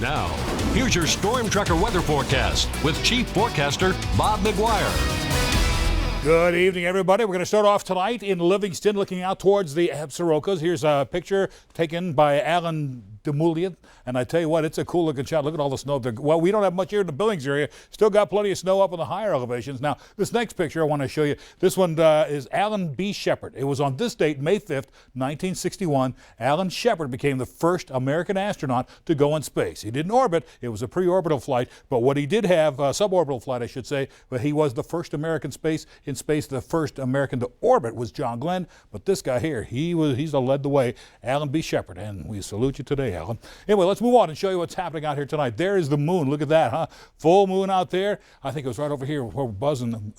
Now, here's your Storm Tracker weather forecast with Chief Forecaster Bob McGuire. Good evening, everybody. We're going to start off tonight in Livingston, looking out towards the Absarokas. Here's a picture taken by Alan DeMoulian, and I tell you what, it's a cool looking shot. Look at all the snow. Well, we don't have much here in the Billings area. Still got plenty of snow up in the higher elevations. Now, this next picture I want to show you, this one is Alan B. Shepard. It was on this date, May 5th, 1961. Alan Shepard became the first American astronaut to go in space. He didn't orbit. It was a pre-orbital flight, but what he did have, suborbital flight, I should say, but he was the first American in space. The first American to orbit was John Glenn, but this guy here, he's led the way, Alan B. Shepard, and we salute you today, Alan. Anyway, let's move on and show you what's happening out here tonight. There is the moon. Look at that, huh? Full moon out there. I think it was right over here where Buzz and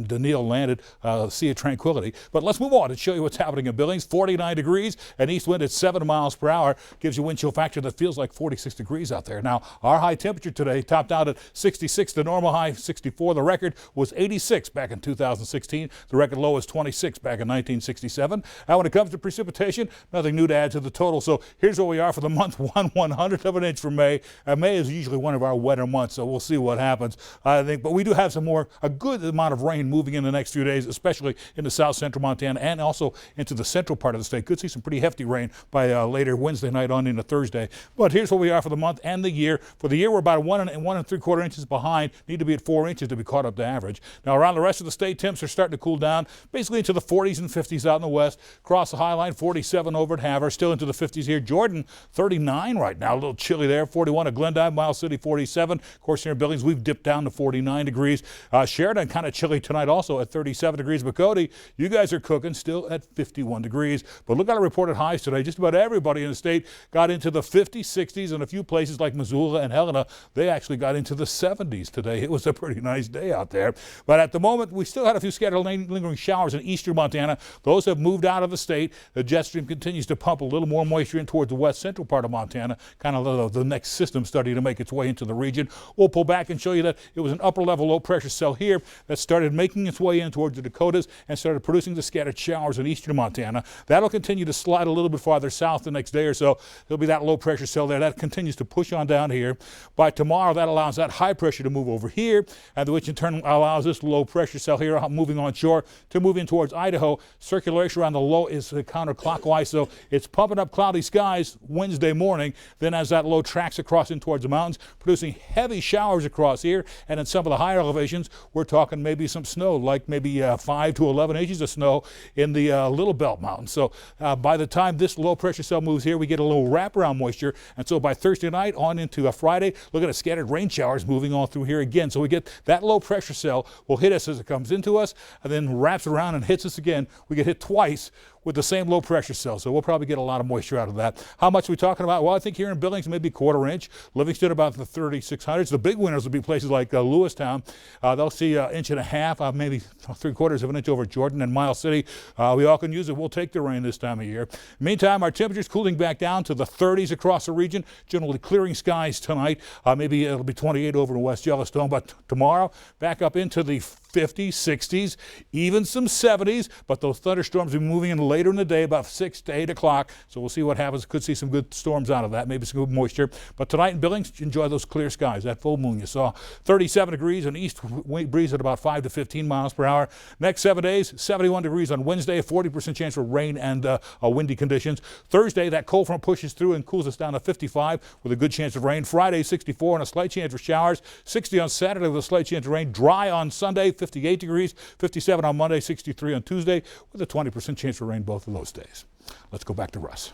Daniil landed, Sea of Tranquility. But let's move on and show you what's happening in Billings. 49 degrees, and east wind at 7 miles per hour gives you wind chill factor that feels like 46 degrees out there. Now, our high temperature today topped out at 66. The normal high, 64. The record was 86 back in 2016. The record low was 26 back in 1967. Now, when it comes to precipitation, nothing new to add to the total. So here's where we are for the month, 1/100th of an inch for May. May is usually one of our wetter months, so we'll see what happens. I think, but we do have a good amount of rain moving in the next few days, especially into south central Montana and also into the central part of the state. Could see some pretty hefty rain by later Wednesday night on into Thursday. But here's where we are for the month and the year. For the year, we're about 1 3/4 inches behind. Need to be at 4 inches to be caught up to average. Now, around the rest of the state, temps are starting to cool down, basically into the 40s and 50s out in the west. Across the High Line, 47 over at Havre, still into the 50s here. Jordan, 39 right now, a little chilly there. 41 at Glendive, Miles City, 47. Of course, here in Billings, we've dipped down to 49 degrees. Sheridan, kind of chilly tonight also at 37 degrees. But Cody, you guys are cooking still at 51 degrees. But look at our reported highs today. Just about everybody in the state got into the 50s, 60s, and a few places like Missoula and Helena, they actually got into the 70s today. It was a pretty nice day out there. But at the moment, we still had a few scattered lingering showers in eastern Montana. Those have moved out of the state. The jet stream continues to pump a little more moisture in towards the west central part of Montana, kind of the next system starting to make its way into the region. We'll pull back and show you that it was an upper level low pressure cell here that started making its way in towards the Dakotas and started producing the scattered showers in eastern Montana. That'll continue to slide a little bit farther south the next day or so. There'll be that low pressure cell there. That continues to push on down here. By tomorrow, that allows that high pressure to move over here, and which in turn allows this low pressure cell here moving onshore to move in towards Idaho. Circulation around the low is counterclockwise, so it's pumping up cloudy skies Wednesday morning. Then as that low tracks across in towards the mountains, producing heavy showers across here, and in some of the higher elevations, we're talking maybe some snow, like maybe 5 to 11 inches of snow in the Little Belt Mountains. So by the time this low pressure cell moves here, we get a little wraparound moisture, and so by Thursday night on into Friday, look at the scattered rain showers moving on through here again. So we get that low pressure cell will hit us as it comes into us, and then wraps around and hits us again. We get hit twice with the same low pressure cell, so we'll probably get a lot of moisture out of that. How much are we talking about? Well, I think here in Billings, maybe 1/4 inch. Livingston, about the 3600s. The big winners will be places like Lewistown. They'll see 1.5 inches, maybe 3/4 of an inch over Jordan and Miles City. We all can use it. We'll take the rain this time of year. Meantime, our temperatures cooling back down to the 30s across the region. Generally clearing skies tonight. Maybe it'll be 28 over in West Yellowstone, but tomorrow back up into the 50s, 60s, even some 70s, but those thunderstorms will be moving in later in the day, about 6 to 8 o'clock. So we'll see what happens. Could see some good storms out of that, maybe some good moisture. But tonight in Billings, enjoy those clear skies. That full moon you saw. 37 degrees, an east breeze at about 5 to 15 miles per hour. Next 7 days, 71 degrees on Wednesday, a 40% chance for rain and windy conditions. Thursday, that cold front pushes through and cools us down to 55 with a good chance of rain. Friday, 64 and a slight chance for showers. 60 on Saturday with a slight chance of rain. Dry on Sunday, 58 degrees, 57 on Monday, 63 on Tuesday with a 20% chance for rain both of those days. Let's go back to Russ.